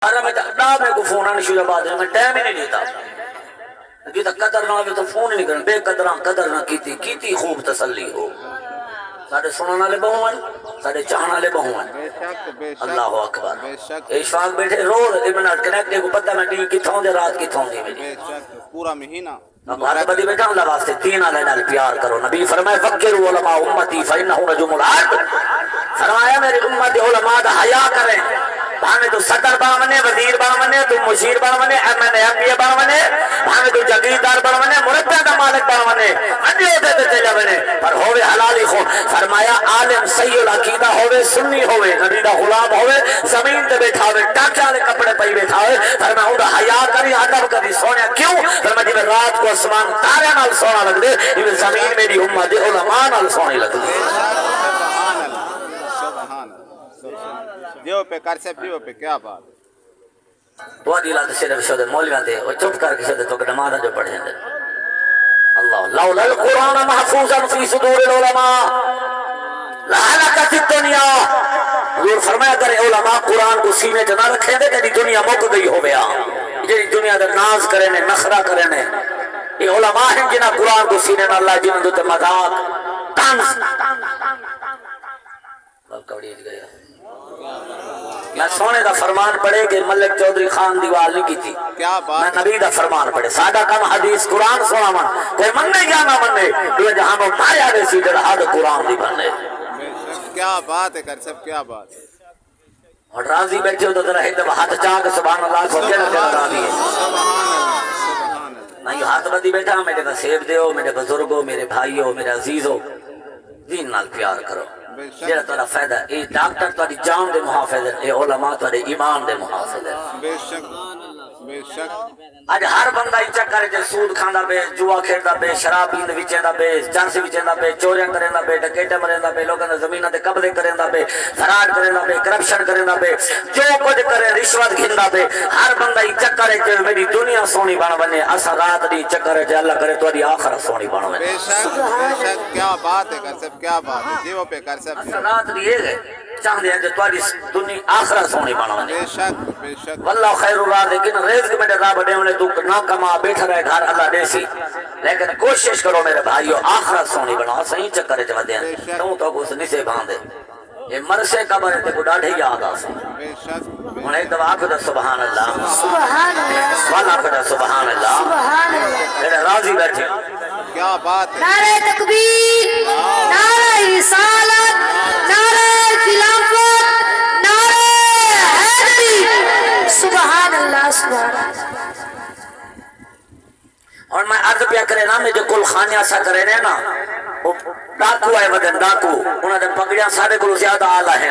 ارے میں میں کو فون آنے شروع بعد میں ٹائم ہی نہیں دیتا کہ قدر نہ ہوئے تو فون ہی نہیں کرنا بے قدراں قدر نہ کیتی خوب تسلی ہو ساڑھے سنن والے بہو ہیں ساڑھے چاہن والے بہو ہیں اللہ اکبر اشفاق بیٹھے روز ابن کنیکٹ کو پتہ میں ٹی کتھوں دے رات کتھوں دی میری پورا مہینہ بھارت بدی بیٹھا اللہ واسطے دین والے نال پیار کرو نبی فرمائے فکروا علماء امتی فانه نجوم الارض فرمایا میری امت علماء دا حیا کریں بھانے تو صدر بامنے وزیر بامنے تو مشیر بامنے ایم پی بامنے بھانے تو جگیردار بامنے مرتبہ دا مالک بامنے انڈی ہوتے تے چلے بنے پر ہوئے حلالی خون فرمایا عالم صحیح العقیدہ ہوئے سنی ہوئے نبی دا غلام ہوئے زمین تے بیٹھا ہوئے ٹاکے والے کپڑے پئی بیٹھا ہوئے فرمایا ہوں دا حیا کری ادب کری سونے کیوں فرمایا جی میں رات کو آسمان تارے نال سونا لگ دے یہ زمین میری امت علماء نال سونی لگ دے دیو پہ کرسے دیو پہ کیا بات تو دیلا تو صرف شد مولویاں دے وہ چپ کر کے شد تو کہ نمازہ جو پڑھیں دے اللہ لولا القرآن محفوظا فی صدور العلماء لہلکت الدنیا حضور فرمایا اگر علماء قرآن کو سینے جنا رکھیں دے کہ دنیا موک گئی ہو گیا یہ دنیا در ناز کریں نخرہ کریں یہ علماء ہیں جنہ قرآن کو سینے میں اللہ جنہ دوتے مذاق تنس اب کبڑی گیا میں سونے دا فرمان پڑھے کہ ملک چودری خان دیوال نہیں کی تھی میں نبی دا فرمان پڑھے سادہ کم حدیث قرآن سونا من کوئی مننے یا نہ مننے تو جہاں میں مارے آگے سی جڑا حد قرآن دی بننے کیا بات ہے کر سب کیا بات ہے اور راضی بیٹھے ہو تو ذرا ایک دفعہ ہاتھ چاہ کے سبحان اللہ کو کہنا کہنا راضی ہے میں یہ ہاتھ بدی بیٹھا میرے کا سیب دے ہو میرے بزرگوں میرے بھائیوں میرے عزیزوں دین نال پیار کرو جیڑا تارا فائدہ اے ڈاکٹر تاری جان دے محافظ ہے اے علماء تارے ایمان دے محافظ ہے بے شک بے شک آج ہر بندہ ہی چکر ہے سود کھاندا پے جوا کھیلدا پے شراب پیندے وچیندا پے چرس وچیندا پے چوریاں کریندا پے ڈکیٹاں مریندا پے لوکاں دے زمیناں تے قبضے کریندا پے فراڈ کریندا پے کرپشن کریندا پے جو کچھ کرے رشوت گھندا پے ہر بندہ ہی چکر ہے میری دنیا سونی بن بنے اسا رات دی چکر ہے اللہ کرے تہاڈی آخرت سونی بن بنے بے شک کیا بات ہے کر سب کیا بات ہے جیو پہ کر سب اسا رات دی ہے چاہندے ہیں کہ تہاڈی دنیا آخرت سونی بن بنے بے شک واللہ خیر الرازقین رزق میرے رب دے تو نہ کما بیٹھا رہے گھر اللہ دے سی لیکن کوشش کرو میرے بھائیو آخرت سونی بناؤ صحیح چکر چ ودے تو کچھ نہیں سے باندھے یہ مرشے قبر تے کو ڈاڈھی یاد آ سی بے شک ہن ایک دفعہ آکھو سبحان اللہ سبحان اللہ والا کہا سبحان اللہ سبحان اللہ میرے راضی بیٹھے کیا بات ہے نعرہ تکبیر نعرہ رسالت نعرہ خلافت نعرہ حیدری سبحان اللہ سبحان اللہ اور میں عرض پیا کرے نا میں جو کل خانیہ سا کرے نا وہ ڈاکو آئے ودن ڈاکو انہوں نے پگڑیاں ساڑھے کو زیادہ آلہ ہیں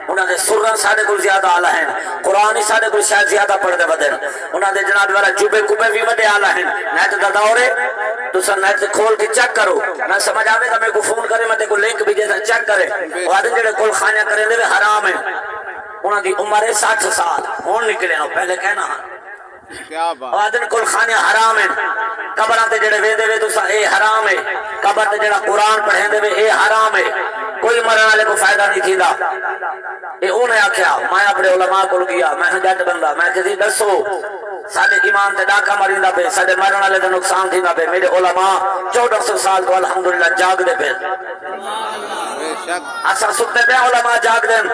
انہوں نے سرن ساڑھے کو زیادہ آلہ ہیں قرآنی ساڑھے کو شاید زیادہ پڑھ دے ودن انہوں نے جناب والا جوبے کبے بھی ودے آلہ ہیں نیت دا دورے تو سر نیت کھول کے چیک کرو میں سمجھ آوے تھا میں کو فون کرے میں تے کو لنک بھی جیسا چیک کرے وہ آدھے جڑے کل خانیہ کرے دے حرام ہیں انہوں نے عمر 60 سال ہون نکلے نا پہلے کہنا کیا بات آدن کل خانے حرام ہیں قبران تے جڑے ویندے وے تو اے حرام ہے قبر تے جڑا قرآن پڑھیں دے وے اے حرام ہے کوئی مرنے والے کو فائدہ نہیں تھیدا اے انہیں آکھیا میں اپنے علماء کو گیا میں جٹ بندہ میں کسی دسو ساڈے ایمان تے ڈاکا مریندا پے ساڈے مرن والے تے نقصان تھیندا پے میرے علماء 1400 سال تو الحمدللہ جاگ دے پے بے شک اسا ستے پہ علماء جاگ دین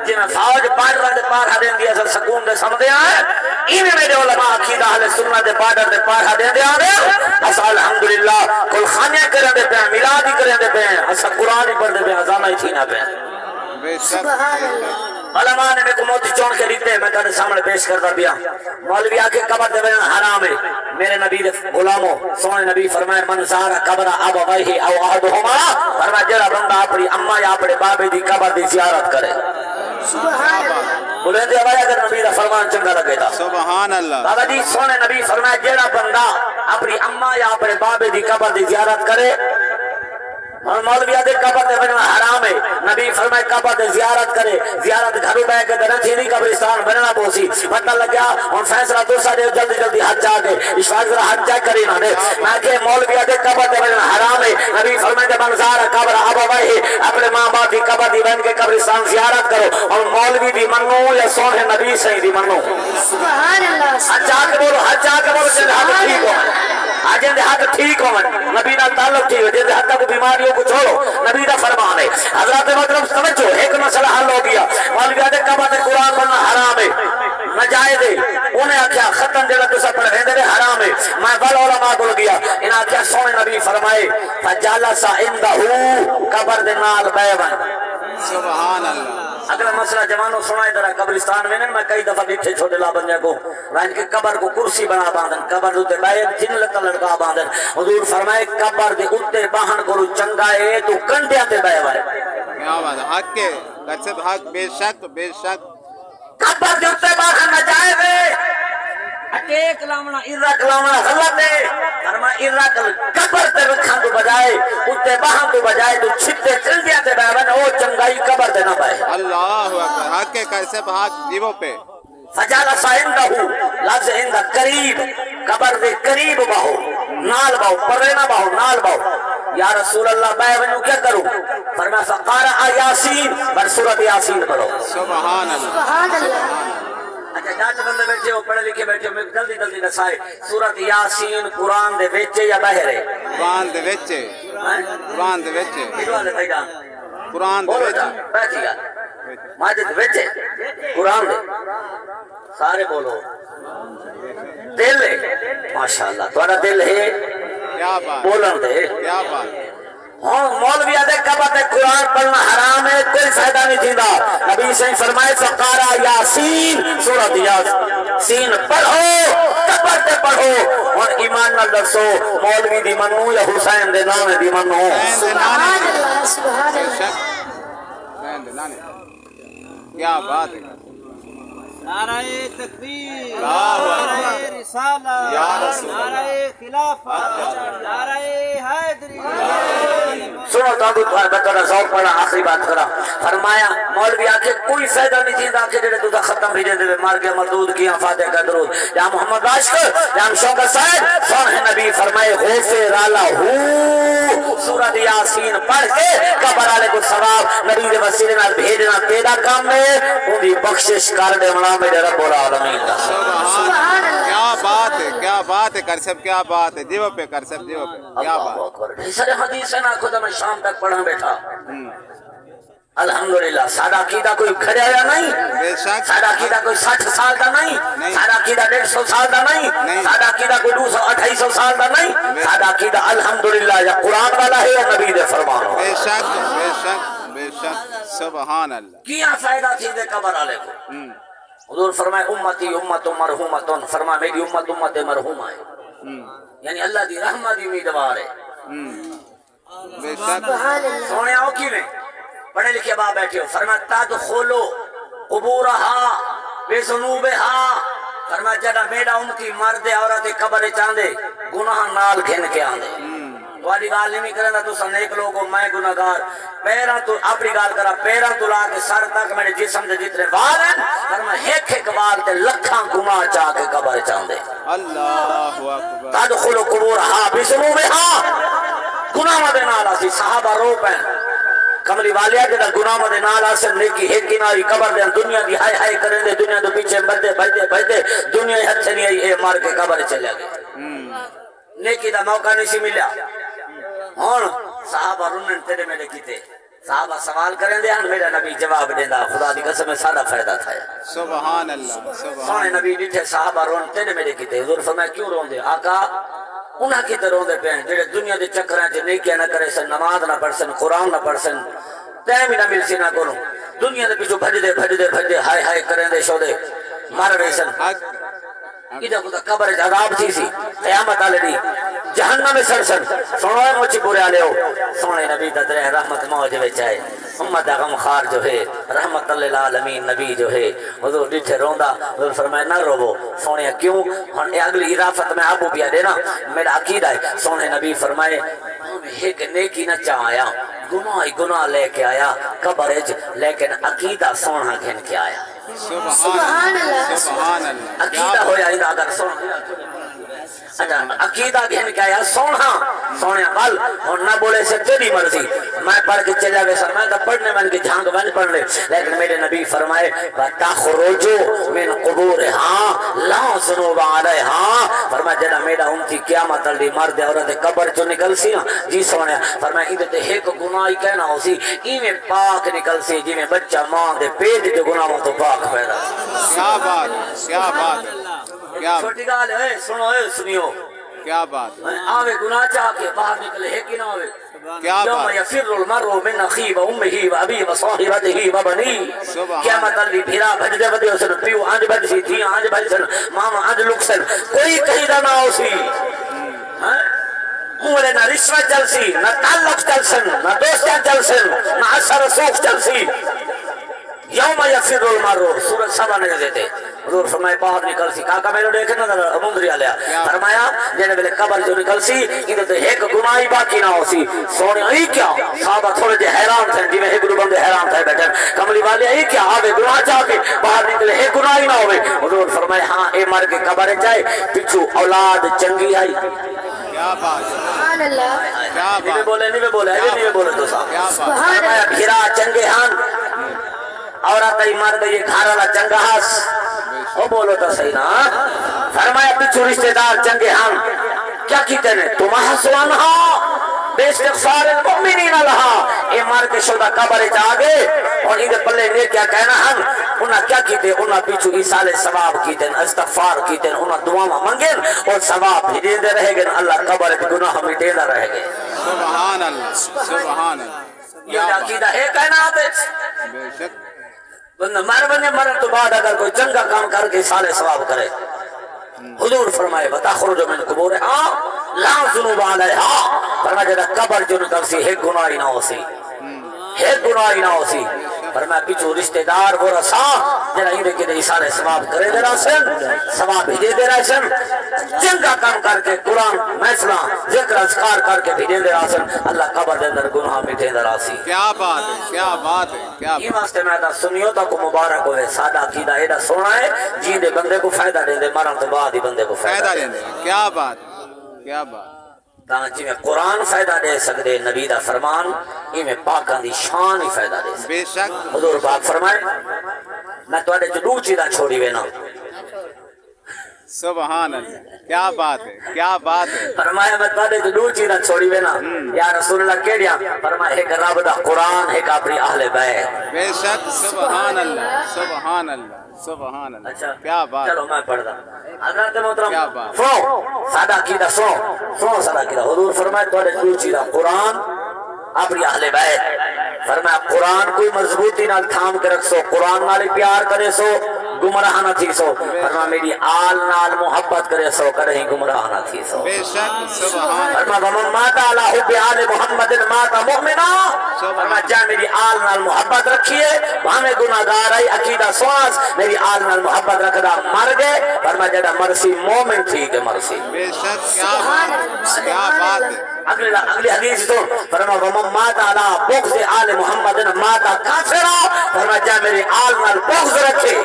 جی میں فوج بارڈر دے پار ہدین دی اصل سکون دے سمدے آئے ایویں میرے علماء عقیدہ اہل سنت دے بارڈر دے پار ہدین دے آئے اسا الحمدللہ کل خانیہ کریں دے پہ میلاد ہی کریں دے پہ اسا قرآن ہی پڑھ دے پہ ازانہ ہی تھینا پہ بے شک سبحان اللہ علماء نے میرے کو موتی چون کے دیتے میں تانے سامنے پیش کرتا پیا مولوی آکے قبر دے بیان حرام ہے میرے نبی دے غلاموں سونے نبی فرمائے من زارا قبر ابویہ او احدہما فرمائے جڑا بندہ اپنی اماں یا اپنے بابے دی قبر دی زیارت کرے سبحان اللہ بولیں دے آوائی اگر نبی دا فرمان چنگا لگے دا سبحان اللہ بابا جی سونے نبی فرمائے جڑا بندہ اپنی اماں یا اپنے بابے دی قبر دی زیارت کرے اور مولوی آدھے قبر دے بننا حرام ہے نبی فرمائے قبر دے زیارت کرے زیارت گھروں بے کے درن تھی نہیں قبرستان بننا پوسی پتہ لگ گیا اور فیصلہ دوسرا دے جلدی جلدی حج جا کے اشفاق ذرا حج جا کری نہ دے میں کہ مولوی آدھے قبر دے بننا حرام ہے نبی فرمائے منظار قبر ابویہ اپنے ماں باپ کی قبر دی بن کے قبرستان زیارت کرو اور مولوی دی منو یا سونے نبی صحیح دی منو سبحان اللہ حجا کے بولو جن ہاتھ ٹھیک ہو جن ہاتھ ٹھیک ہو نبی نال تعلق ٹھیک ہو جن ہاتھ کو بیماریوں کو چھوڑو نبی دا فرمان ہے حضرات مطلب سمجھو ایک مسئلہ حل ہو گیا مولوی دے قبر تے قرآن پڑھنا حرام ہے ناجائز ہے انہیں آکھیا ختم جڑا تسا پڑھ رہندے نے حرام ہے میں بل علماء کول گیا انہاں آکھیا سونے نبی فرمائے فجلس عندہ قبر دے نال بیٹھ سبحان اللہ اگلا مسئلہ جوانوں سنائے درہ قبرستان میں میں کئی دفعہ بیٹھے چھوٹے لا بندے کو وائن کے قبر کو کرسی بنا باندھن قبر دوتے بیٹھ تین لتا لڑکا باندھن حضور فرمائے قبر دے اتے باہن کو چنگا ہے تو کنڈیاں تے بیٹھ وائے کیا بات ہے حق کے قصب حق بے شک قبر دے اتے باہن نجائز ہے اٹیک لامنا ارک لامنا غلط ہے فرمائے ارک قبر تے رکھاں تو بجائے اتے باہن تو بجائے تو چھتے کنڈیاں تے بیٹھ او چنگائی قبر تے نہ بیٹھ اللہ اکبر حق کے قصب حق جیووں پہ فجالس عندہ لفظ عندہ قریب قبر دے قریب بہو نال بہو پرے نہ بہو نال بہو یا رسول اللہ بے ونو کیا کروں فرمایا فقارع یاسین بر سورۃ یاسین پڑھو سبحان اللہ سبحان اللہ اچھا جانچ بندے بیٹھے ہو پڑھے لکھے بیٹھے ہو میں جلدی نسائے سورۃ یاسین قرآن دے وچے یا بہرے قرآن دے وچے قرآن دے وچے کدوان دے بھائیڈا قرآن دے بولو جا وچے بیٹھی گا ماجد وچے قرآن دے سارے بولو دل ہے ماشاءاللہ تھوڑا دل ہے کیا بات بولن دے کیا بات ہاں مولوی دے قبر تے قرآن پڑھنا حرام ہے کوئی فائدہ نہیں تھیندا نبی صحیح فرمائے فقارا یاسین سورۃ یاسین پڑھو قبر تے پڑھو اور ایمان نال دسو مولوی دی منو یا حسین دے نام دی منو سبحان اللہ سبحان اللہ کیا بات ہے نعرہ تکبیر اللہ نعرہ رسالہ یا رسول اللہ نعرہ خلافت نعرہ حیدری سنو تو ابو تمہارے بچوں نے ذوق پڑھا آخری بات کرا فرمایا مولوی آکے کوئی فائدہ نہیں تھی آکے جڑے تو ختم بھی دے مار کے مردود کیا فاتح کا درود یا محمد عاشق یا شوکت صاحب سونے نبی فرمائے غفر لہ سورۃ یاسین پڑھ کے قبر والے کو ثواب نبی دے وسیلے نال بھیجنا تیرا کام ہے اونی بخشش کر دے منا میرے رب العالمین دا سبحان اللہ کیا بات ہے کرسب کیا بات ہے دیو پہ کرسب دیو پہ کیا اللہ بات اکبر سر حدیث ہے نا خدا میں شام تک پڑھا بیٹھا الحمدللہ سارا عقیدہ کوئی کھڑے آیا نہیں بے شک سارا عقیدہ کوئی 60 سال دا نہیں سارا عقیدہ 150 سال دا نہیں سارا عقیدہ کوئی 200 سال دا نہیں سارا عقیدہ الحمدللہ یا قرآن والا ہے یا نبی دے فرمان ہو بے شک بے شک بے شک سبحان اللہ کیا فائدہ تھی دے قبر والے کو حضور فرمائے امتی امت مرحومتن فرمائے میری امت امت مرحومہ ہے یعنی اللہ دی رحمت دی امیدوار ہے بے شک سونے آؤ کی میں پڑھے لکھے باپ بیٹھے ہو فرمایا تدخلو قبورہا بذنوبہا فرمایا جڑا میرا امتی مرد عورت قبر چاندے گناہ نال گھن کے آندے والی گال نہیں کرنا تو سن ایک لوگوں میں گناہگار پیرا تو اپنی گال کرا پیرا تو لا کے سر تک میرے جسم دے جتنے وال ہیں فرمایا ایک وال تے لکھاں گناہ چاہ کے قبر چاندے اللہ اکبر تدخلو قبورہا بذنوبہا گناہ دے نال اسی صحابہ رو پہ کملی والیا جڑا گناہ دے نال اثر نیکی ایک کناری قبر دے دنیا دی ہائے ہائے کریں دے دنیا دے پیچھے بھجدے دنیا ہی ہتھ نہیں آئی اے مار کے قبر چلے گئے نیکی دا موقع نہیں سی ملیا ہن صحابہ رنن تیرے میں کیتے صحابہ سوال کریں دے ہن میرا نبی جواب دیندا خدا دی قسم سارا فائدہ تھا سبحان اللہ سبحان سونے نبی ڈٹھے صحابہ رون تیرے میں کیتے حضور فرمایا کیوں روندے آقا انہاں کی طرح دے پہن جڑے دنیا دے چکراں چ نیکیاں نہ کرے سن نماز نہ پڑھ سن قرآن نہ پڑھ سن ٹائم ہی نہ مل سی نہ کروں دنیا دے پیچھے بھجدے ہائے ہائے کریں دے شو دے مار رہے سن ادھا کتا قبر عذاب تھی سی قیامت آلے دی جہنم میں سر سن سنوائے موچی پورے آلے ہو سونے نبی تدرے رحمت موج وچائے امت غم خار جو ہے رحمت اللہ العالمین نبی جو ہے حضور ڈٹھے روندہ حضور فرمائے نہ روو سونے کیوں ہن اگلی اضافت میں ابو بیا دینا میرا عقیدہ ہے سونے نبی فرمائے ایک نیکی نہ چاہایا گناہ لے کے آیا قبر لیکن عقیدہ سونا گھن کے آیا سبحان اللہ سبحان اللہ عقیدہ ہویا اگر سونا اچھا عقیدہ گھن کے آیا سونا سونے بل اور نہ بولے سے تیری مرضی میں پڑھ کے چلا گیا سر میں تو پڑھنے من کے جھانگ بن پڑھ لے لیکن میرے نبی فرمائے تخرجوا من قبورها لا ذنوب علیہا فرمایا جڑا میرا امتی قیامت دی مرد عورت قبر چوں نکل سی جی سونے فرمایا ایندے تے ایک گناہ ہی کہنا ہو سی ایویں پاک نکل سی جویں بچہ ماں دے پیٹ دے گناہوں تو پاک پیدا کیا بات ہے کیا بات ہے کیا چھوٹی گل ہے سنو اے سنیو کیا بات ہے آوے گناہ چاہ کے باہر نکلے ہے کہ نہ ہوئے کیا یوم بات یفر المرء من اخیہ وامہ وابیہ وصاحبتہ وبنیہ قیامت دی بھیرا بھجدے ودے اسن پیو آنج بھج سی تھی آنج بھج سن ماما آنج لک سن کوئی کہیں دا نہ ہو سی مولے نہ رشوت چل سی نہ تعلق چل سن نہ دوستیاں چل سن نہ اثر سوخ چل سی یوم یفر المرء سورۃ سبا نے دیتے حضور فرمائے باہر نکل سی کاکا میرے دیکھے نہ مندری آلیا فرمایا جنہیں بلے قبر جو نکل سی انہیں تو ایک گناہی باقی نہ ہو سی سونے ای کیا صحابہ تھوڑے جے حیران تھے جی میں ایک دو بندے حیران تھے بیٹھے کملی والے ای کیا آوے گناہ چاہ کے باہر نکلے ایک گناہی نہ ہوئے حضور فرمائے ہاں اے مر کے قبر جائے پچھو اولاد چنگی آئی کیا بات ہے سبحان اللہ کیا نہیں بولے نہیں بولے نہیں بولے تو صاحب کیا بات سبحان فرمایا اللہ بھیرا چنگے ہان عورت ای مر گئی گھر والا چنگا ہاس وہ بولو تو صحیح نا فرمایا پچھو رشتہ دار چنگے ہم کیا کہتے ہیں تم حسوانہا بے استغفار المؤمنین لہا اے مار کے شدہ قبر چاہے اور انہیں پلے نے کیا کہنا ہم انہاں کیا کہتے ہیں انہاں پیچھو ایسال ثواب کہتے ہیں استغفار کہتے ہیں انہاں دعا منگیں اور ثواب بھیجیں دے رہے گے اللہ قبر کے گناہ مٹے نہ رہے گے سبحان اللہ سبحان اللہ یہ عقیدہ ہے کہنا آتے بے شک بندہ مرن تو بعد اگر کوئی چنگا کام کر کے سالے ثواب کرے حضور فرمائے وَتَخْرُجُ مِنْ قُبُورِهَا لَا ذُنُوبَ عَلَيْهَا فرمایا جدا قبر جو نکل سی ایک گناہی نہ ہو سی ایک گناہی نہ ہو سی فرمایا پیچھو رشتہ دار وہ رسا جدا ہی کہ سارے ثواب کرے دے رہا سن ثواب بھیجے دے رہا سن چنگا کام کر کے قرآن محفلہ ذکر اذکار کر کے بھیجے دے رہا سن اللہ قبر دے اندر گناہ مٹے دے رہا سی کیا بات ہے کیا بات ہے کیا یہ واسطے میں دا سنیو تا کو مبارک ہوئے سادہ عقیدہ ایڈا سونا ہے جی دے بندے کو فائدہ دے دے مرن تو بعد ہی بندے کو فائدہ دیں کیا بات کیا بات تانچہ میں قرآن فائدہ دے سکتے نبی دا فرمان یہ میں پاکان دی شان ہی فائدہ دے سکتے بے شک حضور پاک فرمائے میں تو اڈے جو چیزاں چھوڑی وینا سبحان اللہ کیا بات ہے کیا بات ہے فرمایا میں تو اڈے جو چیزاں چھوڑی وینا یا رسول اللہ کیڑیا فرمایا ایک رب دا قرآن ایک اپنی اہل بیت بے شک سبحان اللہ سبحان اللہ سبحان اللہ اچھا کیا بات چلو میں پڑھ دا حضرت محترم کیا بات سنو سادہ عقیدہ سنو سادہ عقیدہ حضور فرمائے تو اڈے جو چیزاں قرآن اپنی اہل بیت فرمایا قرآن کوئی مضبوطی نال تھام کے رکھ سو قرآن نال پیار کرے سو گمراہ نہ تھی سو فرمایا میری آل نال محبت کرے سو کریں گمراہ نہ تھی سو بے شک سبحان فرمایا ومن مات علی حب آل محمد مات مؤمنا فرمایا جا میری آل نال محبت رکھیے ہمیں گناہگار آئی عقیدہ سواس میری آل نال محبت رکھدا مر گئے فرمایا جڑا مرسی مومن تھی کہ مرسی بے شک کیا بات ہے اگلی حدیث تو فرمایا ومن مات علی بغض آل محمد مات کافرا فرمایا جا میری آل نال بغض رکھے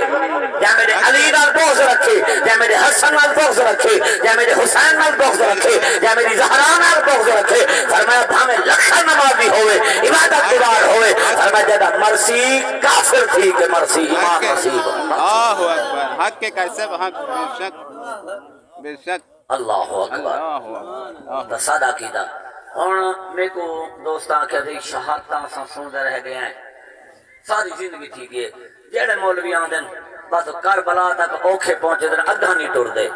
یا میرے علی نال بغض رکھے یا میرے حسن نال بغض رکھے یا میرے حسین نال بغض رکھے یا میری زہرا نال بغض رکھے فرمایا بھامے لکھا نمازی ہوئے عبادت گزار ہوئے فرمایا جدا مرسی کافر تھی کہ مرسی ایمان نصیب اللہ اکبر حق کے کیسے حق بے شک بے شک اللہ اکبر اللہ اکبر سادہ کیدا ہن میں کو دوستاں کہ دی شہادتاں سا سندر رہ گئے ہیں ساری زندگی تھی گئے جڑے مولوی آندن بس کربلا تک اوکھے پہنچے دن ادھا نہیں ٹر دے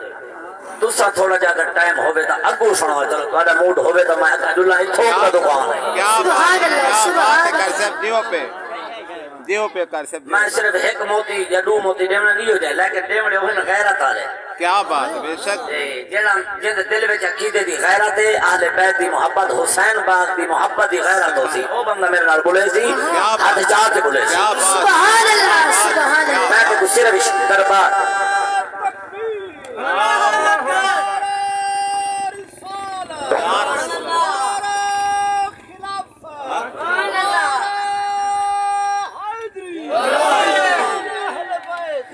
دوسرا تھوڑا جا کر ٹائم ہوئے تا اگو سنو چلو تھوڑا موڈ ہوئے تا میں عبداللہ تھوک کا دکان ہے کیا بات ہے کر سب دیو پہ کر سب میں صرف ایک موتی یا دو موتی دیونا نہیں ہو جائے لیکن دیونے ہوئے غیرت آ رہے کیا بات ہے بے شک جیڑا جند دل وچ عقیدے دی غیرت ہے اہل بیت دی محبت حسین باغ دی محبت دی غیرت ہو سی او بندہ میرے نال بولے سی ہاتھ جا کے بولے سی کیا بات سبحان اللہ سبحان اللہ میں تو صرف دربار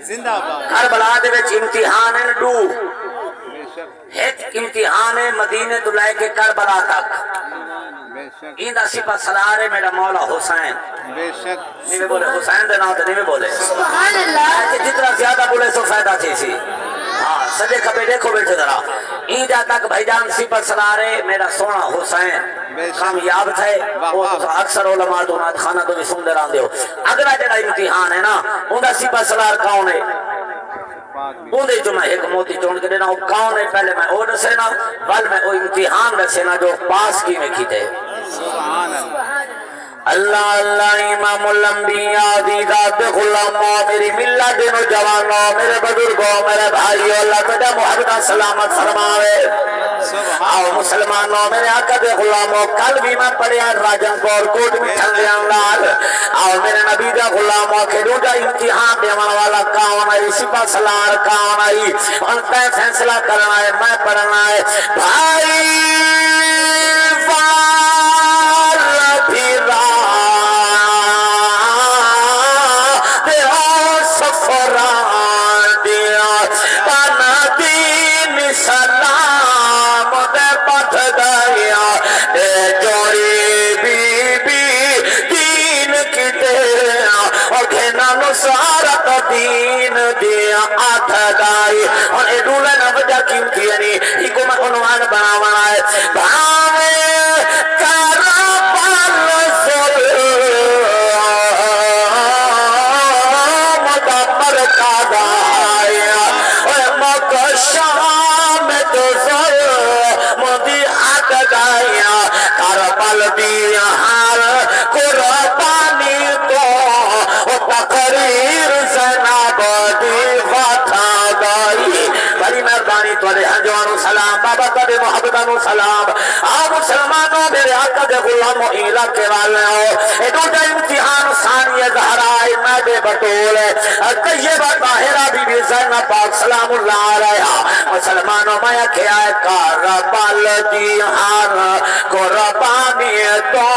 زندہ باد کربلا دے وچ امتحان ہیں ڈو شک ایک امتحان ہے مدینے تو لے کے کربلا تک بے شک ایندا سپہ سلارے میرا مولا حسین بے شک نہیں میں بولے حسین دے نام تے نہیں میں بولے سبحان اللہ کہ جتنا زیادہ بولے سو فائدہ چی سی ہاں سجے کبھی دیکھو بیٹھے ذرا ایندا تک بھائی جان سپہ سلارے میرا سونا حسین کامیاب تھے وہ اکثر علماء دونات خانہ تو بھی سن دے رہاں دیو اگلا جڑا امتحان ہے نا اوندا سپہ سلار کون ہے اندے جو میں ایک موتی چون کے دینا وہ کون ہے پہلے میں او دسے نا بل میں وہ امتحان دسے نا جو پاس کی میں کیتے سبحان اللہ اللہ اللہ امام الانبیاء دی ذات غلاموں میری ملت دینو جوانوں میرے بزرگوں میرے بھائیوں اللہ تجھا محبت سلامت فرماوے آؤ مسلمانوں میرے آقا دے غلاموں کل بھی میں پڑھیا راجن پور کوٹ میں ٹھنڈے لال آؤ میرے نبی دے غلاموں کے روجہ امتحان دیوان والا کون آئی سپہ سلار کون آئی ان پہ فیصلہ کرنا ہے میں پڑھنا ہے بھائی دین دیا آتھ گائی اور اے دولے نہ وجہ کیمتی یعنی ہی کو میں عنوان بناوانا ہے بھاوے کربل مدمر کا دایا اور مکشام تو مدی آتھ گایا کربل بیہار قربانی کو تقریر زینب دی واتھا گائی بڑی مہربانی تھوڑے ہنجوانو سلام بابا تھوڑے محبتانو سلام آؤ مسلمانوں میرے آقا دے غلاموں علاقے والے ہو اے دوٹا امتحان ثانی زہرائی میدے بطول طیبہ طاہرہ بی بی زینب پاک سلام اللہ علیہ مسلمانوں میں کیا ہے کربل دی ہار قربانی تو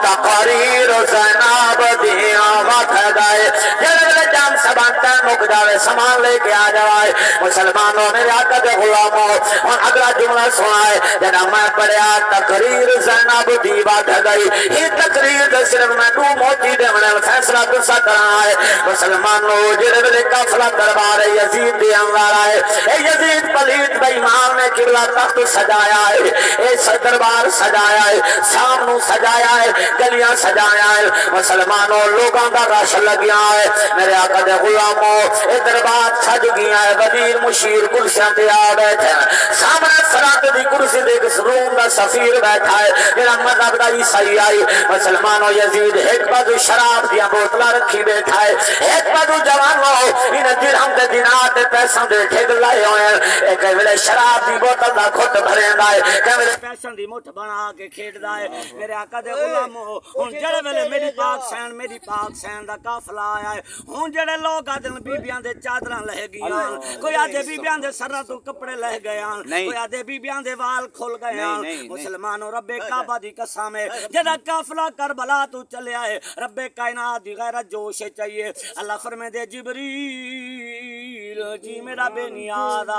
تقریر زینب دی آوات ہے گائے جلے جام سبانتا مک جاوے سامان لے کے آ جوائے مسلمانوں میرے آقا دے غلاموں اور اگلا جملہ سنائے جنا میں پڑھیا تقریر زینب دی بات ہے گئی ہی تقریر دے صرف میں دو موتی دے منہ فیصلہ درسا کرنا ہے مسلمانوں جلے بلے کافلہ دربار یزید دی انوار آئے اے یزید پلیت بے امام نے قبلہ تخت سجایا ہے اے دربار سجایا ہے سامنوں سجایا ہے گلیاں سجایا ہے مسلمانوں لوگاں دا رش لگیا ہے میرے آقا دے غلاموں اے دربار سج گیا ہے وزیر مشیر کرسیاں تے آ بیٹھے سامنے سرات دی کرسی دے روم دا سفیر بیٹھا ہے میرا مذہب دا عیسائی آئی مسلمانوں یزید ایک بازو شراب دیا بوتلا رکھی بیٹھا ہے ایک بازو جوانوں انہیں درہم دے دینار دے پیسوں دے ٹھیک لائے ہوئے ہیں ایک ویلے شراب دی بوتل دا کھٹ بھریں دائے کہ ویلے پیسوں دی مٹھ بنا کے کھیٹ دائے میرے آقا دے غلاموں ان جڑے ویلے میری پاک سین دا کافلہ آیا ہے ہون جڑے لوگ آدھن بیبیاں دے چادران لہ گیاں کوئی آدھے بیبیاں دے سرہ تو کپڑے لہ گیاں کوئی آدھے بیبیاں دے وال کھول گیاں مسلمانوں رب کعبہ دی قسم ہے جڑا کافلہ کربلا تو چلے آئے رب کائنات دی غیرت جوش چاہیے اللہ فرمے دے جبریل جی میرا بے نیاز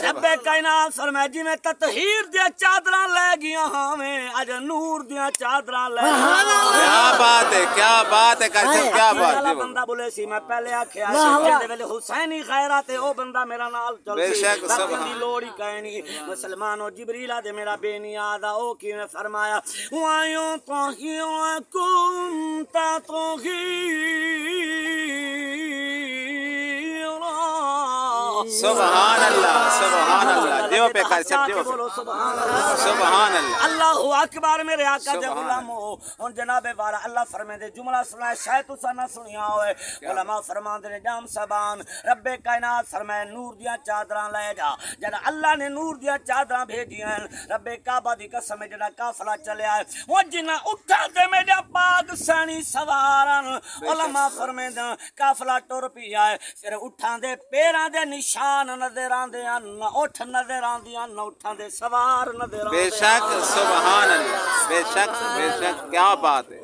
رب کائنات فرمے جی میں تطہیر دیا چادران لہ گیاں ہمیں اج نور دیا چادران لہ گیاں کیا بات ہے کرسب کیا بات ہے بندہ بولے سی میں پہلے آکھیا جے ویلے حسینی غیرت ہے او بندہ میرا نال چل بے شک دی لوڑی کہنی مسلمانوں جبریل دے میرا بے نیاز او کیویں فرمایا وایوں طاہرا کنت طاہرا سبحان اللہ دیو پہ کرسب دیو سبحان اللہ اللہ اکبر میرے آقا دے غلاموں ہن جناب والا اللہ فرمائے دے جملہ سنائے شاید تساں نہ سنیا ہوئے علماء فرماندے نے جام سبان رب کائنات فرمائے نور دیاں چادراں لے جا جڑا اللہ نے نور دیاں چادراں بھیجیاں رب کعبہ دی قسم جڑا قافلہ چلیا ہے وہ جنہ اٹھا تے میرا پاک سانی سوارن علماء فرمائے دے قافلہ ٹر پیا ہے پھر اٹھاں دے پیراں دے نشان نظر آندے نہ اٹھ نظر آندیاں نہ اٹھاں دے سوار نظر آندے بے شک سبحان اللہ بے شک کیا بات ہے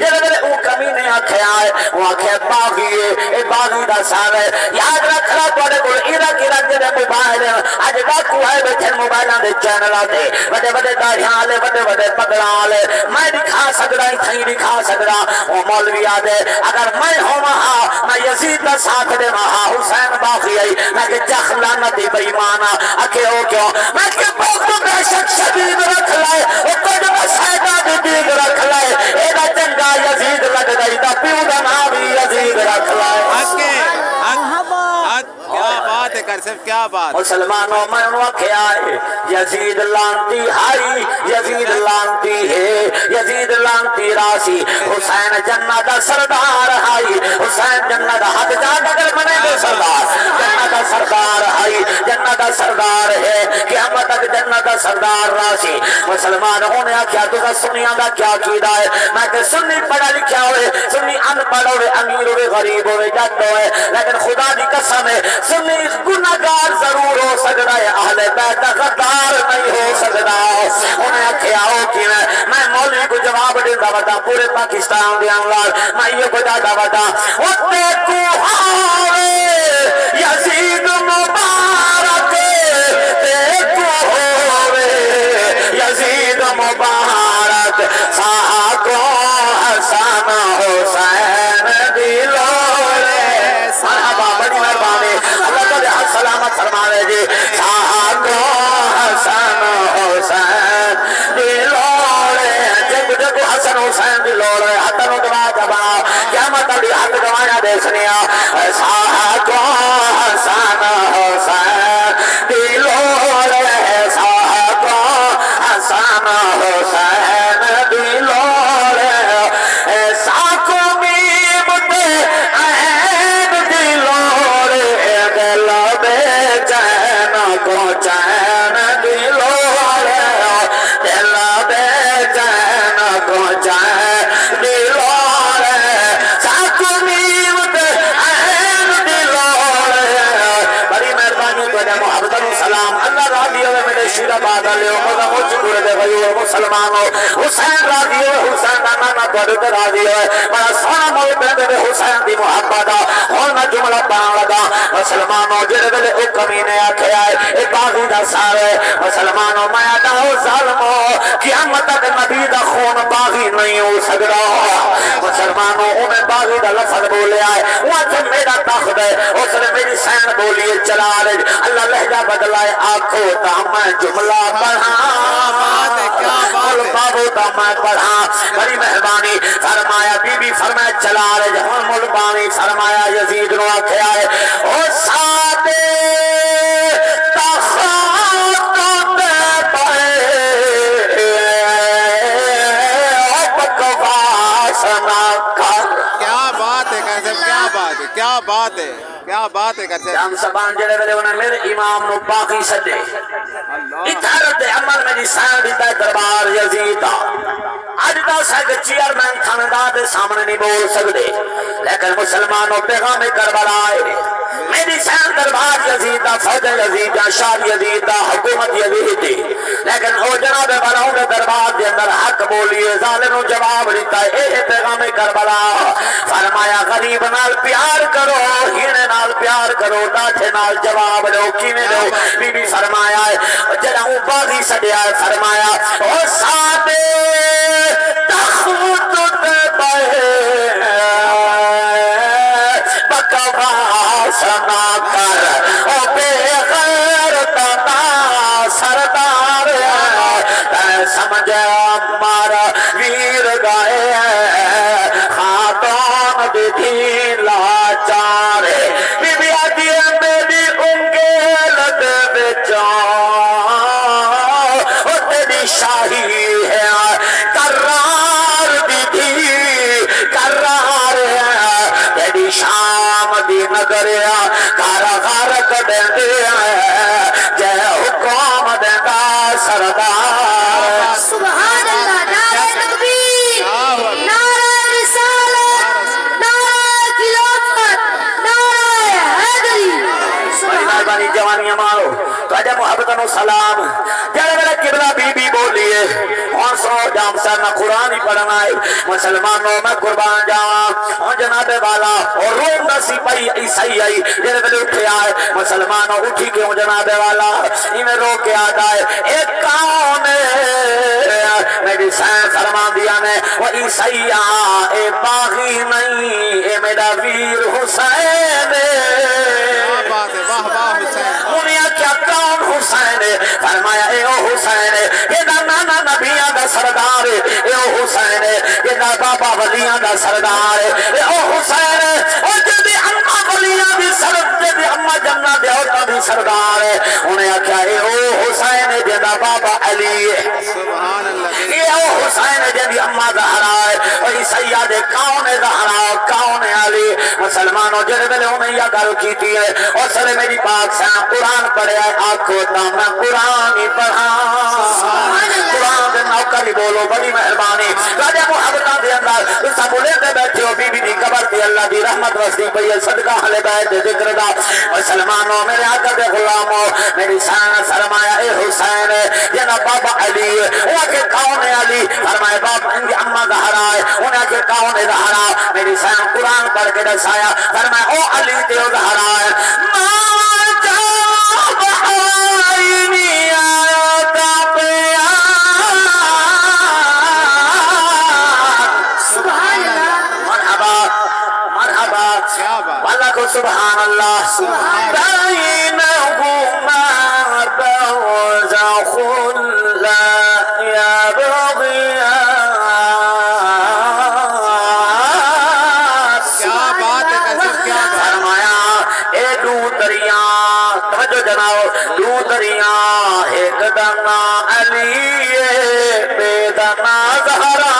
جڑے ویلے او کمینے آکھیا ہے او آکھیا باغی ہے اے باغی دا سال ہے یاد رکھنا تواڈے کول ایرا جڑے موبائل اج ڈاکو ہے بیٹھے موبائلاں دے چینلاں تے وڈے وڈے داڑھیاں والے وڈے وڈے پگڑاں والے میں دکھا سکدا تھیں دکھا سکدا او مولوی آدے اگر میں ہوواں ہاں میں یزید دا ساتھ دے ہاں حسین باغی ہے میں کہ جخ لعنتی بے ایمان اکھے ہو کیوں میں کہ بغض بے شک شدید رکھ لائے او کڈ مسیدہ دی دیگ رکھ لائے اے دا چنگا یزید لگ گئی دا پیو دا نام بھی یزید رکھ لائے حق ہے حق کیا بات ہے کر صاحب کیا بات مسلمانوں میں انہوں کیا ہے یزید لانتی ہائی یزید لانتی ہے یزید لانتی راسی حسین جنہ دا سردار ہائی حسین جنہ دا حد جاگ اگر منے دے سردار جنہ دا سردار ہائی جنہ دا سردار ہے قیامت تک جنہ دا سردار راسی مسلمانوں نے کیا تو سنیاں دا کیا کیدا ہے میں کہ سنی پڑھا لکھیا ہوئے سنی ان پڑھا ہوئے امیر ہوئے غریب ہوئے جٹ ہوئے لیکن خدا دی قسم ہے سنی گناہگار ضرور ہو سکتا ہے اہل بیت غدار نہیں ہو سکتا انہیں آکھیا ہو کہ میں مولوی کو جواب دیندا ودا پورے پاکستان دے انوار میں یہ بتا ودا او تے کو ہوے یزید مبارک تے کو ہوے یزید مبارک صاحب حسن حسین دلورے مرحبا بڑی مہربانی اللہ تعالی سلامت فرماوے جی صاحب حسن حسین دلورے جگ جگ حسن حسین دلورے ہتھوں دعا جبا قیامت دی ہاتھ گوایا دے سنیا صاحب حسن حسین دلورے صاحب حسن حسین دلورے ساکو میم تے عین دلورے دل بے چین کو چین دلورے دل بے چین کو چین دلورے ساکو میم تے عین دلورے بڑی مہربانی تواڈا محبت و سلام اللہ راضی ہوئے میرے شیر آباد والے مذہب مجھ کو دے غیور مسلمانوں حسین راضی ہوئے حسین دا نانا تواڈے تے راضی ہوئے بڑا سونا مول دے حسین دی محبت دا ہن میں جملہ پڑھن لگا مسلمانوں جڑے ویلے او کمینے آکھیا ہے اے باغی دا سار ہے مسلمانوں میں آدا ہو ظالمو قیامت تک نبی دا خون باغی نہیں ہو سکدا مسلمانوں انہیں باغی دا لفظ بولیا ہے وہ تو میرا تخت ہے اس نے میری سین بولی چلا رہے اللہ لہجہ بدلائے آنکھوں تا میں جملہ بابو تا میں پڑھا بڑی مہربانی فرمایا بی بی فرمایا چلا رہے جہاں ملبانی فرمایا یزید نو آکھیا ہے او سادے تخت دے پائے او بکواس نہ کر کیا بات ہے کر صاحب کیا بات ہے کیا بات ہے کیا بات ہے کر صاحب ہم سبان جڑے ویلے انہیں میرے امام نو باقی سدے اتھارت عمل میں جی سائن دیتا ہے دربار یزید آج دا سائے چیئرمین تھاندار دے سامنے نہیں بول سکتے لیکن مسلمانوں پیغام کربلا آئے میری سائن دربار یزید فوج یزید شاہ یزید حکومت یزید لیکن او جناب بلاؤں دے دربار دے اندر حق بولیے ظالموں جواب دیتا ہے اے پیغام کربلا فرمایا غریب نال پیار کرو ہینے نال پیار کرو ڈاٹھے نال جواب دو کینے دو بی بی فرمایا ہے جڑا ہوں باغی سڑیا ہے فرمایا او سادے تخت تے بہے بکواس نہ کر او بے غیرت دا سردار تے سمجھ مارا ویر گائے خاتون بھی لاچار بی بی آدھی میری انگل دے بچوں او تیری شاہی ہے کرار بھی کرار ہے تیری شام دی نگریا کارا غار کڑے دیا جے حکم دے دا سردار سبحان اللہ نعرہ تکبیر نعرہ رسالت نعرہ خلافت نعرہ حیدری مہربانی جوانیاں مارو تو اجا محبت نو سلام جڑے میرے قبلہ بی بی بولیے اور سو جام سر نہ قرآن ہی پڑھنا ہے مسلمانوں میں قربان جاواں اور جناب والا اور روم دا سپاہی عیسائی آئی جڑے میرے اٹھے آئے مسلمانوں اٹھی کے جناب والا انہیں رو کے آتا ہے ایک کون میری سین فرما دیا نے وہ عیسائی اے باغی نہیں اے میرا ویر حسین کیا بات ہے واہ واہ حسین انہیں کیا کون حسین فرمایا اے او حسین یہ دا نانا نبیاں دا سردار اے او حسین یہ دا بابا ولیاں دا سردار اے او حسین اور جدی اممہ ولیاں دی سردار جدی اممہ جنہ دے ہوتا دی سردار انہیں کیا اے او حسین جدا بابا علی سبحان اللہ یہ او حسین جدی اممہ زہرا ہے اور سیاد کون زہرا کون علی مسلمانوں جڑے ویلے انہیں یہ گل کیتی ہے اور سلے میری پاک سے قرآن پڑھے آئے آنکھوں تا میں قرآن ہی پڑھا قرآن دے نوکر ہی بولو بڑی مہربانی راجہ محبتہ دے اندر تسا بولے دے بیٹھے ہو بی بی دی قبر دی اللہ دی رحمت وستی پئی ہے صدقہ حلے بیت دے ذکر دا مسلمانوں میرے آقا دے غلاموں میری سانہ سرمایہ اے حسین یہ نا بابا علی وہ کہ کون ہے علی فرمائے بابا ان کی اممہ زہرا ہے انہیں کہ کون ہے زہرا میری سانہ قرآن پڑھ کے دسایا فرمائے او علی تے او زہرا ہے ماں جاب آئینی آیتا پیا سبحان اللہ مرحبا مرحبا کیا بات واللہ کو سبحان اللہ بینہما برزخ لا یبغیان کیا بات ہے قسم کیا بات فرمایا اے دو دریا توجہ جناب دو دریا ایک دنا علی بے دنا زہرا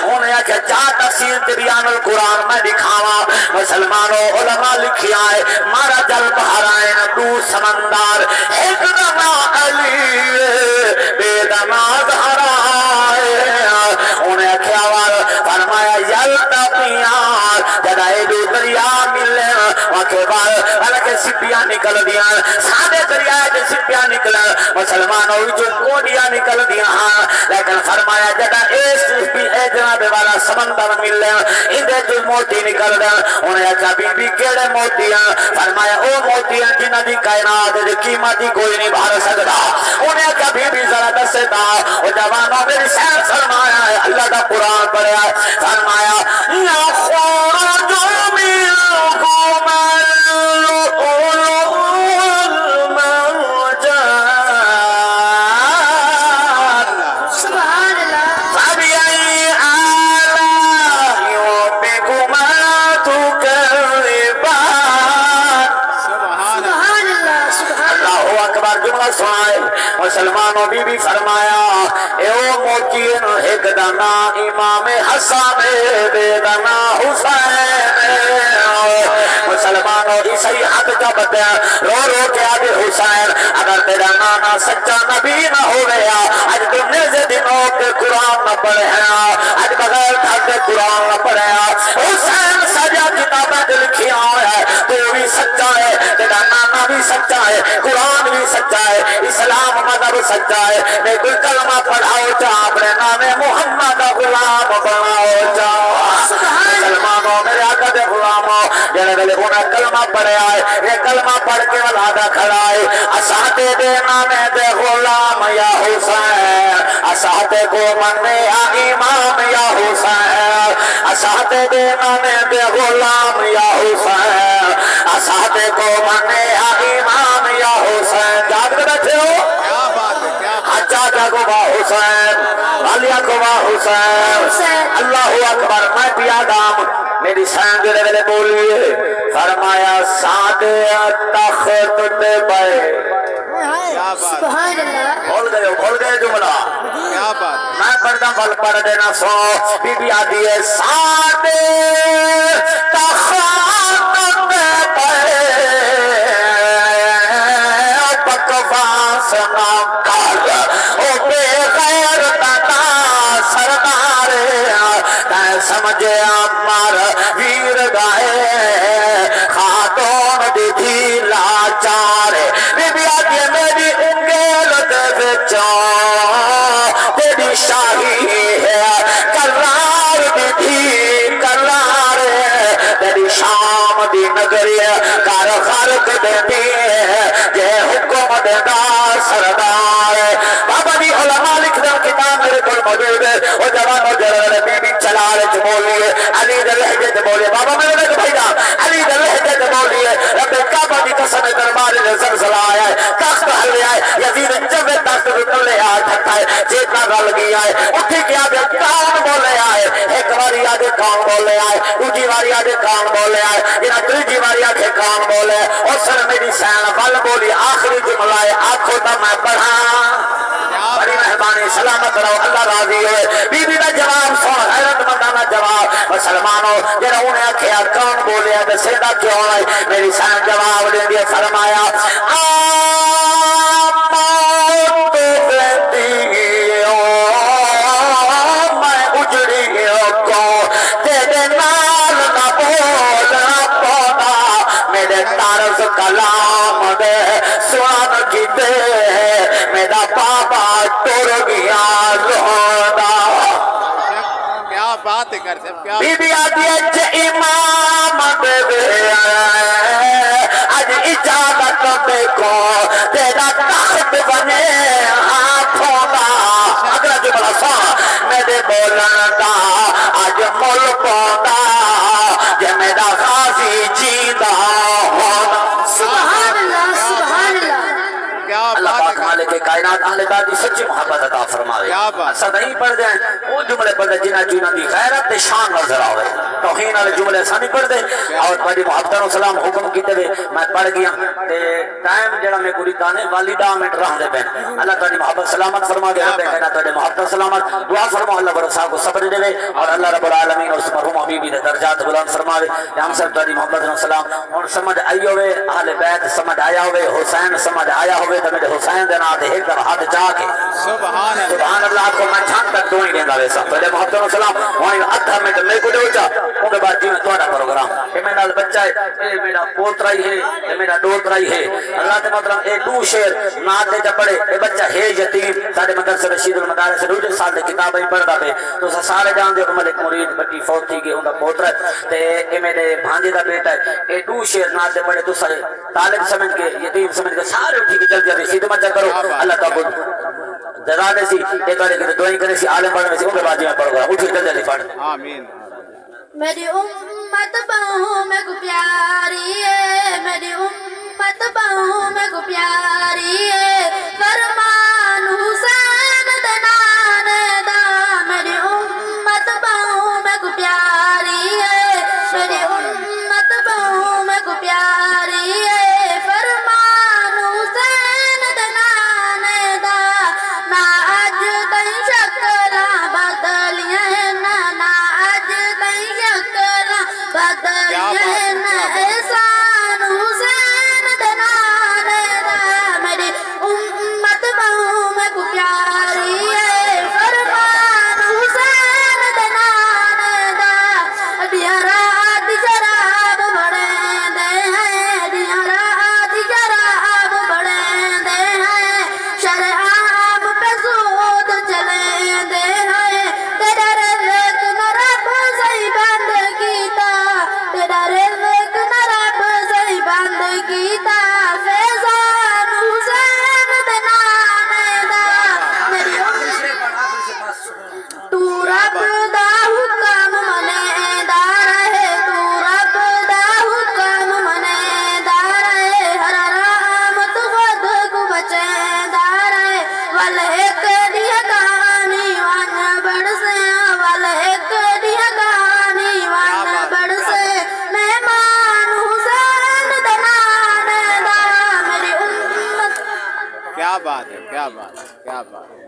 انہیں کہ جا تفسیر تبیان القرآن میں دکھاوا مسلمانوں علماء لکھی آئے مارا جل بحرائن دو سمندر ایک دنا علی بے دنا زہرا انہیں کیا فرمایا یلتقیان جدائے دو دریا ملے وقت بعد حالکہ سپیاں نکل دیا سادے دریا جو سپیاں نکل مسلمانوں جو کوڑیاں نکل دیا ہاں لیکن فرمایا جدہ اے جناب والا سمندر ملے اندے جو موتی نکل دیا انہیں اچھا بی بی کیڑے موتیاں فرمایا او موتیاں جنہ دی کائنات جو قیمتی کوئی نہیں بھار سکتا انہیں اچھا بی بی ذرا دسے دا او جوانوں میری سیر فرمایا ہے اللہ دا قرآن پڑھا فرمایا یا خورج منکم اللؤلؤ المرجان سبحان اللہ فبأي آلاء ربكما تكذبان سبحان اللہ سبحان اللہ سبحان اللہ اکبر جملہ سنائے مسلمانوں بی بی فرمایا اے او موتین ایک دنا امام حسن بے دنا حسین مسلمانوں عیسائی حق کا بتیا رو رو کے آگے حسین اگر تیرا نانا سچا نبی نہ ہو گیا آج تم نے سے دنوں کے قرآن نہ پڑھے ہیں آج بغیر تھا کے قرآن نہ پڑھے ہیں حسین سجا کتابیں جو لکھی آئے ہیں تو بھی سچا ہے تیرا نانا بھی سچا ہے قرآن بھی سچا ہے اسلام مذہب سچا ہے میں کوئی کلمہ پڑھاؤ چاہ اپنے نام محمد غلام بناؤ چاہ مسلمانوں میرے آقا دے غلاموں جنہیں ملے انہیں کلمہ پڑھے آئے یہ کلمہ پڑھ کے ولادہ کھڑا ہے اساتے دے نامے دے غلام یا حسین اساتے کو مننے یا امام یا حسین اساتے دے نامے دے غلام یا حسین اساتے کو مننے یا امام یا حسین جاگ کے بیٹھے ہو کیا بات ہے کیا بات چاچا کو با حسین والیا کو با حسین اللہ اکبر میں پیا دام میری سین جو ویلے بولیے فرمایا سادے تخت تے بے کیا بات سبحان اللہ بھول گئے جملہ کیا بات میں پڑھتا پل پڑھ دینا سو بی بی آدھی ہے سادے تخت تے بے بکواس نہ کر او بے غیر تتا سردار تے سمجھے امار ویر گائے خاتون دی تھی گری کار خالق دیتی جے حکم دیتا سردار بابا جی علماء لکھ دیں کتاب میرے کو موجود ہے وہ جوان و جرال بی بی چلال چمولی علی در لحجت بولی بابا میرے نے بھائی جان علی در لحجت بولی رب کعبہ دی قسم دربار نے زلزلہ آیا ہے تخت ہلے آئے یزید جب تخت رکلے آئے تھکا ہے جیتنا گل گیا ہے اٹھی کیا دے کون بولے آئے ایک واری آدھے کون بولے آئے دوجی واری آدھے کون بولے آئے یہ تیجی واری آدھے کون بولے اور سر میری سین بل بولی آخری جملہ ہے آنکھوں دا میں پڑھا بڑی مہربانی سلامت رہو اللہ راضی ہوئے بی بی دا جواب سن حیرت مندانہ جواب مسلمانوں جنہا انہیں آکھیا کون بولے آدھے سیدہ کیوں آئے میری سین جواب دیں دیا فرمایا آمات بیتی میں اجڑی کو تیرے نال نہ بولنا پودا میرے طرز کلام دے سوان کی دے میرا بابا ٹور گیا رودا کیا بات ہے کر صاحب کیا بی بی آدھی اچھ امام دے آج اجازت دیکھو تیرا تخت بنے ہاتھوں دا اگلا جملہ سا میرے بولن دا آج ملکوں دا جے میرا غازی جیدہ ہونا سبحان اللہ سبحان اللہ کیا اللہ بات پاک مالک کائنات اہل دادی سچی محبت عطا فرماوے کیا بات؟ صدائی پڑھ دیں وہ جملے پڑھ دیں جنہ جنہ دی غیرت تے شان نظر آوے توہین والے جملے سانی پڑھ دیں اور بڑی محبت و سلام حکم کیتے ہوئے میں پڑھ گیا تے ٹائم جڑا میں کوئی تانے والی 10 منٹ رہ دے پین اللہ تعالی محبت سلامت فرما دے رب کائنات تعالی محبت سلامت دعا فرما اللہ برسا کو صبر دے اور اللہ رب العالمین اس مرحوم حبیبی دے درجات بلند فرماوے ہم سب تعالی محبت و سلام اور سمجھ آئی ہوئے اہل بیت سمجھ آیا ہوئے حسین سمجھ آیا ہوئے تو میرے حسین دے نام دے ایک دفعہ ہاتھ جا کے سبحان اللہ سبحان اللہ کو میں چھان تک دعائیں دینا ویسا پہلے محبت و سلام وہاں ادھا منٹ میرے کو دے چا ان کے بعد جی میں تھوڑا پروگرام یہ میرا بچہ ہے یہ میرا پوترا ہی ہے یہ میرا ڈوترا ہی ہے اللہ تے محترم اے دو شعر نات دے جا پڑھے اے بچہ ہے یتیم سارے مدرسے رشید المدارس سے 2 سال دے کتابیں پڑھدا پے تو سارے جان دے ملک مرید بٹی فوت تھی گئے اندا پوترا تے اے میرے بھانجے دا بیٹا ہے اے 2 شعر نات دے پڑھے تو سارے طالب سمجھ کے یتیم سمجھ کے سارے اٹھی کے جلدی رشید مچا کرو اللہ تعالی جزا دے سی اے کرے کہ دعائیں کرے سی عالم بننے سی ان کے بعد میں پڑھوں گا اٹھی جلدی پڑھ آمین میری امت باہوں میں کو پیاری ہے میری امت باہوں میں کو پیاری ہے فرمان حسین دنان دا میری امت باہوں میں کو پیاری ہے میری امت باہوں میں کو پیاری ہے فرمان حسین دنان دا نا آج کئی شکلاں بدلیاں نا آج کئی شکلاں بدلیاں نا احسان حسین دنان دا میری امت باہوں میں کو پیاری ہے فرمان حسین دنان دا دیا رات شراب بڑے دے ہیں دیا رات شراب بڑے دے ہیں شراب پہ سود چلے دے ہیں تیرا رزق نہ رب صحیح بند کیتا تیرا رزق نہ رب صحیح بند کیتا فیضان حسین دنان دا میری تو رب دا حکم منے دار ہے تو رب دا حکم منے دار ہے ہر رحمت خود کو بچے دار ہے ول ایک دیا کہانی وان بڑھ سے ول ایک دیا کہانی وان بڑھ سے مہمان حسین دنان دا میری امت کیا بات ہے کیا بات ہے کیا بات ہے